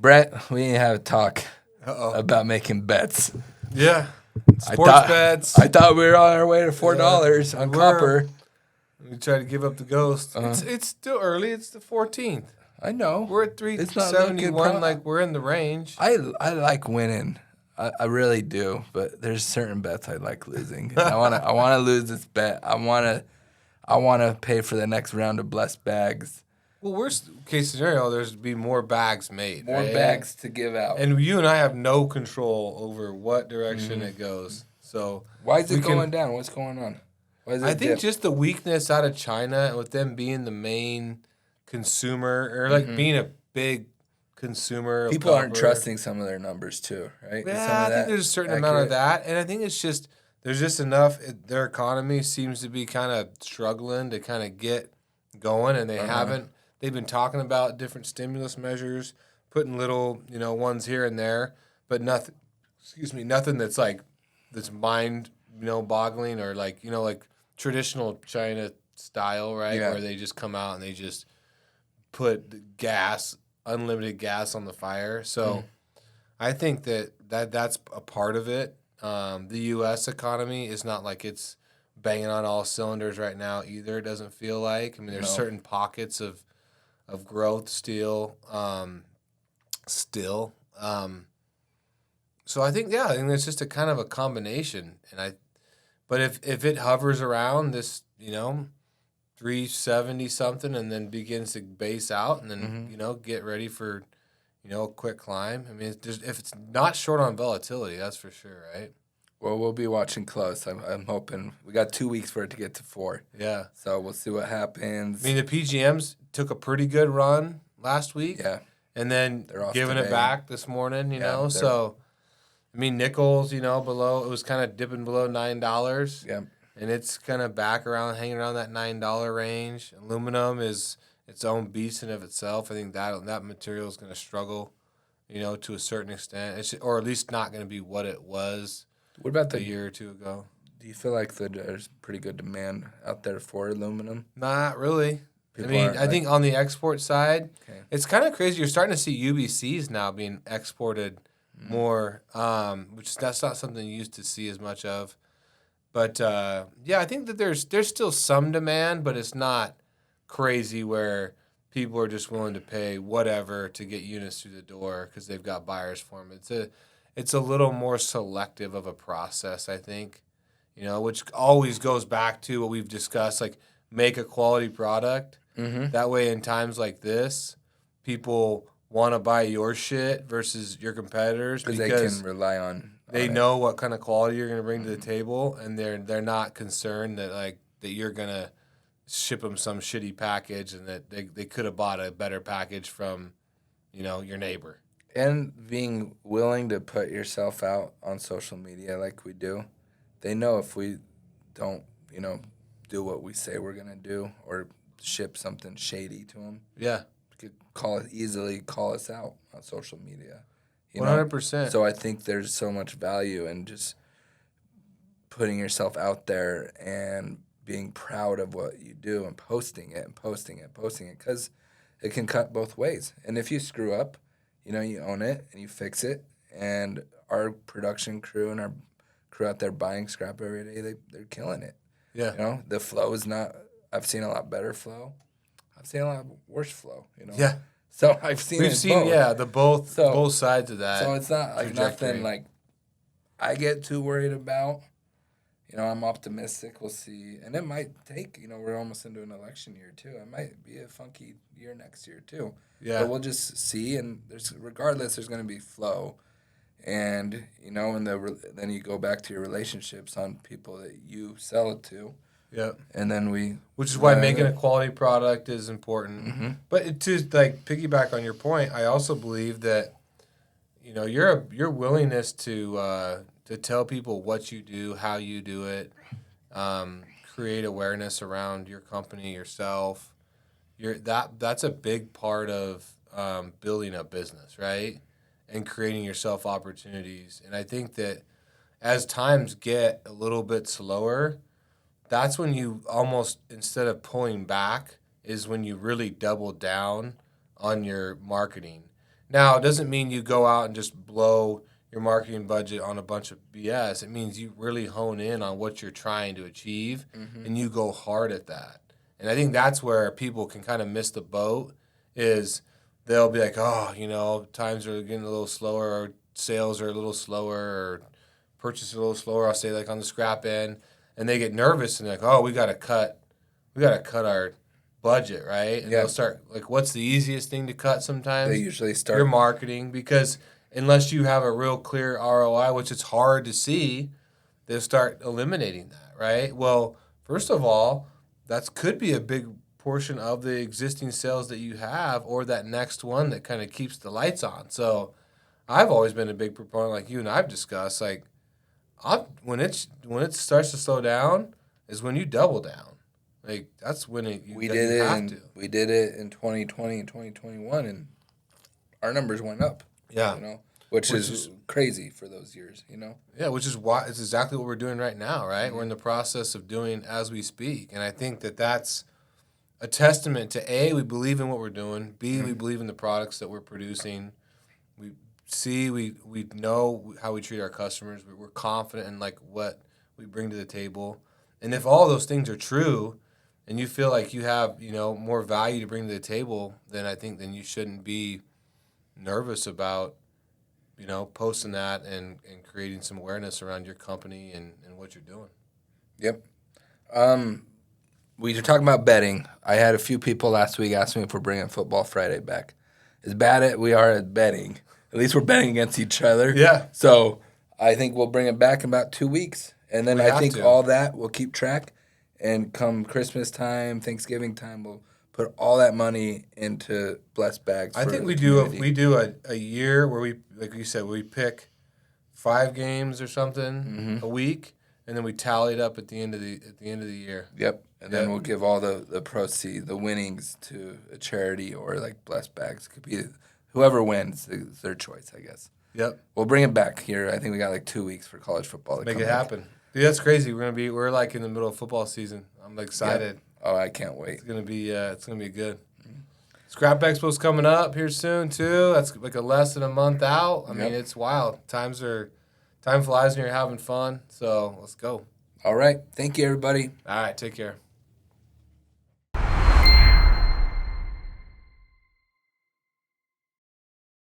Brett, we need to have a talk Uh-oh. about making bets. Yeah. Sports bets. I thought we were on our way to $4 on copper. We tried to give up the ghost. It's still early. It's the 14th. I know. We're at 371. Like, we're in the range. I like winning. I really do. But there's certain bets I like losing. I want to lose this bet. I want to pay for the next round of blessed bags. Well, worst case scenario, there's be more bags made. More bags to give out. And you and I have no control over what direction it goes. So why is it going down? What's going on? I think just the weakness out of China and with them being the main consumer or like being a big consumer. People aren't trusting some of their numbers too, right? Yeah, I think there's a certain amount of that. And I think it's just there's just enough. Their economy seems to be kind of struggling to kind of get going, and they haven't. They've been talking about different stimulus measures, putting little, ones here and there, but nothing. Nothing that's mind, boggling or like traditional China style, right? Yeah. Where they just come out and they just put unlimited gas on the fire. So I think that's a part of it. The U.S. economy is not like it's banging on all cylinders right now either. It doesn't feel like. I mean, there's certain pockets of growth still. So I think it's just a kind of a combination. But if it hovers around this, 370 something and then begins to base out and then, get ready for, a quick climb. I mean, if it's not short on volatility, that's for sure, right? Well, we'll be watching close. I'm hoping. We got 2 weeks for it to get to 4. Yeah. So we'll see what happens. I mean, the PGMs took a pretty good run last week. Yeah. And then giving it back this morning, So, I mean, nickels, below, it was kind of dipping below $9. Yeah. And it's kind of hanging around that $9 range. Aluminum is its own beast in of itself. I think that material is going to struggle, to a certain extent. Or at least not going to be what it was. What about a year or two ago? Do you feel like there's pretty good demand out there for aluminum? Not really. I think on the export side, it's kind of crazy. You're starting to see UBCs now being exported more, which that's not something you used to see as much of. But, I think that there's still some demand, but it's not crazy where people are just willing to pay whatever to get units through the door because they've got buyers for them. It's a little more selective of a process, I think, which always goes back to what we've discussed, like make a quality product. Mm-hmm. That way in times like this, people want to buy your shit versus your competitors because they can rely on they know what kind of quality you're going to bring to the table, and they're not concerned that you're going to ship them some shitty package and that they could have bought a better package from, your neighbor. And being willing to put yourself out on social media like we do, they know if we don't, do what we say we're going to do or ship something shady to them. Yeah. Could easily call us out on social media. 100%. So I think there's so much value in just putting yourself out there and being proud of what you do and posting it because it can cut both ways. And if you screw up, you own it and you fix it. And our production crew and our crew out there buying scrap every day, they're killing it. Yeah. The flow is not – I've seen a lot better flow. I've seen a lot worse flow, Yeah. So I've seen both sides of that. So it's not like nothing like I get too worried about. I'm optimistic. We'll see. And it might take, we're almost into an election year too. It might be a funky year next year too. Yeah. But we'll just see. And there's going to be flow. And, then you go back to your relationships on people that you sell it to. Yeah. And then which is why making a quality product is important. Mm-hmm. But to piggyback on your point, I also believe that, your willingness to tell people what you do, how you do it, create awareness around your company, yourself. That's a big part of building a business, right? And creating yourself opportunities. And I think that as times get a little bit slower, that's when you almost, instead of pulling back, is when you really double down on your marketing. Now, it doesn't mean you go out and just blow your marketing budget on a bunch of BS. It means you really hone in on what you're trying to achieve, and you go hard at that. And I think that's where people can kind of miss the boat is they'll be like, oh, times are getting a little slower, or sales are a little slower, or purchase a little slower, I'll say, like on the scrap end. And they get nervous and they're like, oh, we got to cut our budget, right? And they'll start, like, what's the easiest thing to cut sometimes? They usually start your marketing, because unless you have a real clear ROI, which it's hard to see, they'll start eliminating that, right? Well, first of all, that could be a big portion of the existing sales that you have, or that next one that kind of keeps the lights on. So I've always been a big proponent, like you and I've discussed, like when it starts to slow down is when you double down. Like that's when we did it in 2020 and 2021, and our numbers went up. Yeah, which is crazy for those years. Yeah, which is why it's exactly what we're doing right now, right? Mm-hmm. We're in the process of doing as we speak, and I think that that's a testament to A, we believe in what we're doing. B, we believe in the products that we're producing. We know how we treat our customers. We're confident in like what we bring to the table. And if all those things are true and you feel like you have, more value to bring to the table, then I think then you shouldn't be nervous about, posting that and creating some awareness around your company and what you're doing. Yep. We were talking about betting. I had a few people last week ask me if we're bringing Football Friday back. As bad as we are at betting, at least we're betting against each other. Yeah. So I think we'll bring it back in about 2 weeks. And then I think all that we'll keep track. And come Christmas time, Thanksgiving time, we'll put all that money into blessed bags. I think we do a year where we, like you said, we pick 5 games or something a week, and then we tally it up at the end of the year. Yep. And then we'll give all the proceeds, the winnings, to a charity or like blessed bags. It could be whoever wins is their choice, I guess. Yep. We'll bring it back here. I think we got like 2 weeks for college football to make it happen. Dude, that's crazy. We're like in the middle of football season. I'm excited. Yep. Oh, I can't wait. It's gonna be good. Scrap Expo's coming up here soon too. That's like a less than a month out. I mean, it's wild. Time flies when you're having fun. So let's go. All right. Thank you, everybody. All right. Take care.